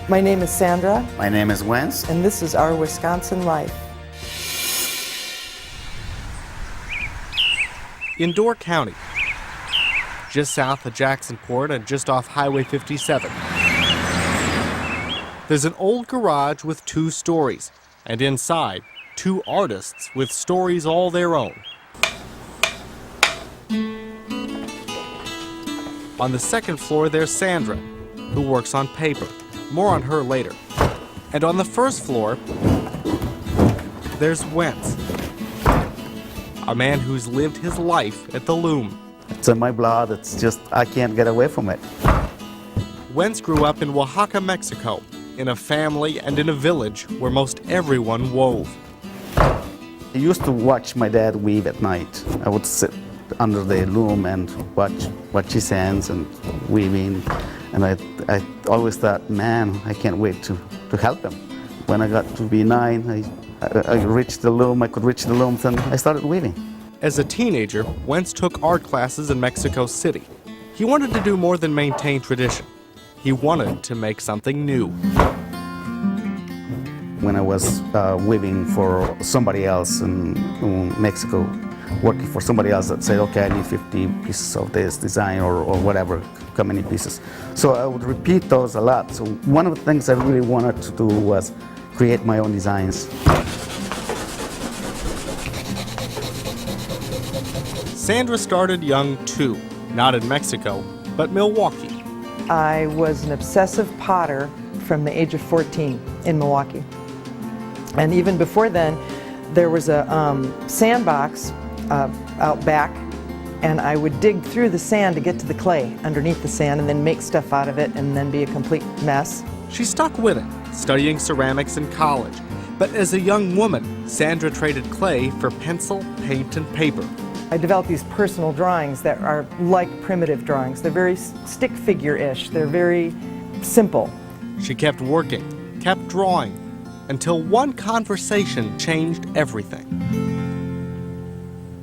My name is Sandra, My name is Wentz. and this is Our Wisconsin Life. In Door County, just south of Jacksonport and just off Highway 57. There's an old garage with 2 stories, and inside, 2 artists with stories all their own. On the second floor, there's Sandra, who works on paper. More on her later. And on the first floor, there's Wentz, a man who's lived his life at the loom. It's in my blood. It's just, I can't get away from it. Wentz grew up in Oaxaca, Mexico, in a family and in a village where most everyone wove. I used to watch my dad weave at night. I would sit under the loom and watch his hands and weaving. And I always thought, man, I can't wait to help him. When I got to be 9, I reached the loom, I could reach the loom, and I started weaving. As a teenager, Wentz took art classes in Mexico City. He wanted to do more than maintain tradition. He wanted to make something new. When I was weaving for somebody else in Mexico, working for somebody else that said, okay, I need 50 pieces of this design or whatever, how many pieces. So I would repeat those a lot. So one of the things I really wanted to do was create my own designs. Sandra started young too, not in Mexico, but Milwaukee. I was an obsessive potter from the age of 14 in Milwaukee. And even before then, there was a sandbox out back, and I would dig through the sand to get to the clay underneath the sand and then make stuff out of it and then be a complete mess. She stuck with it, studying ceramics in college. But as a young woman, Sandra traded clay for pencil, paint, and paper. I developed these personal drawings that are like primitive drawings. They're very stick figure-ish. They're very simple. She kept working, kept drawing, until one conversation changed everything.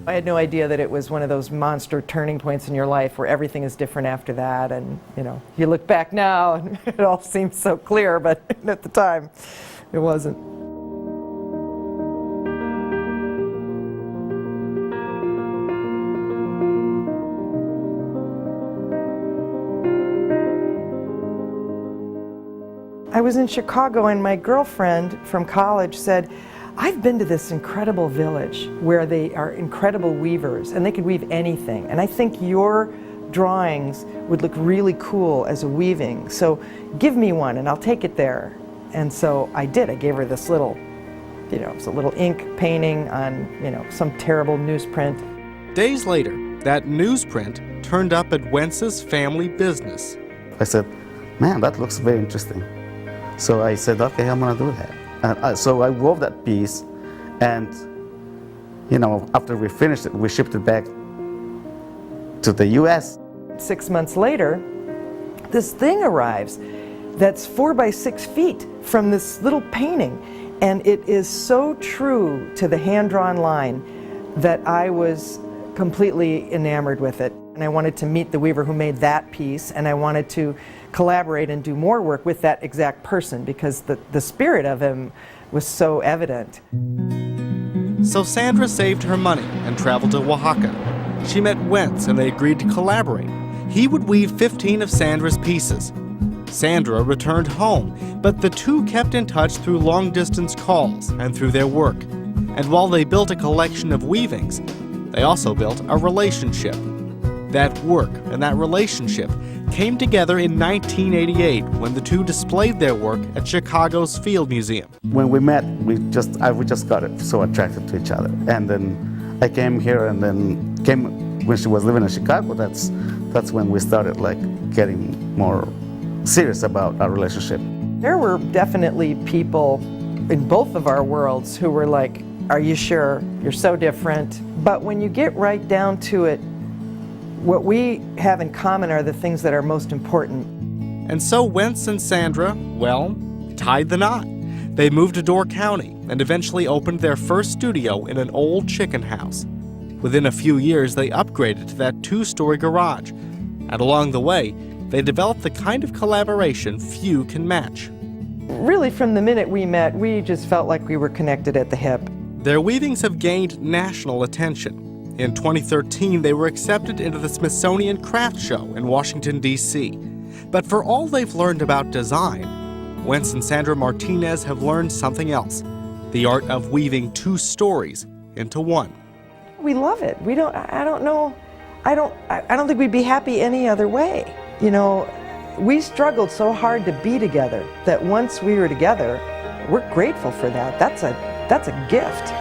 I had no idea that it was one of those monster turning points in your life where everything is different after that, and you look back now and it all seems so clear, but at the time it wasn't. I was in Chicago and my girlfriend from college said, I've been to this incredible village where they are incredible weavers and they could weave anything. And I think your drawings would look really cool as a weaving. So give me one and I'll take it there. And so I did. I gave her this little, it was a little ink painting on, some terrible newsprint. Days later, that newsprint turned up at Wentz's family business. I said, man, that looks very interesting. So I said, okay, I'm gonna do that. So I wove that piece, and after we finished it, we shipped it back to the US. 6 months later, this thing arrives that's 4 by 6 feet from this little painting, and it is so true to the hand-drawn line that I was completely enamored with it. And I wanted to meet the weaver who made that piece, and I wanted to collaborate and do more work with that exact person because the spirit of him was so evident. So Sandra saved her money and traveled to Oaxaca. She met Wentz and they agreed to collaborate. He would weave 15 of Sandra's pieces. Sandra returned home, but the two kept in touch through long-distance calls and through their work. And while they built a collection of weavings, they also built a relationship. That work and that relationship came together in 1988 when the two displayed their work at Chicago's Field Museum. When we met, we just got so attracted to each other. And then I came here, and then when she was living in Chicago. That's when we started getting more serious about our relationship. There were definitely people in both of our worlds who were like, are you sure? You're so different. But when you get right down to it, what we have in common are the things that are most important. And so Wentz and Sandra, tied the knot. They moved to Door County and eventually opened their first studio in an old chicken house. Within a few years, they upgraded to that 2-story garage. And along the way, they developed the kind of collaboration few can match. Really, from the minute we met, we just felt like we were connected at the hip. Their weavings have gained national attention. In 2013, they were accepted into the Smithsonian Craft Show in Washington, D.C. But for all they've learned about design, Wentz and Sandra Martinez have learned something else: the art of weaving two stories into one. We love it. I don't think we'd be happy any other way. You know, we struggled so hard to be together that once we were together, we're grateful for that. That's a gift.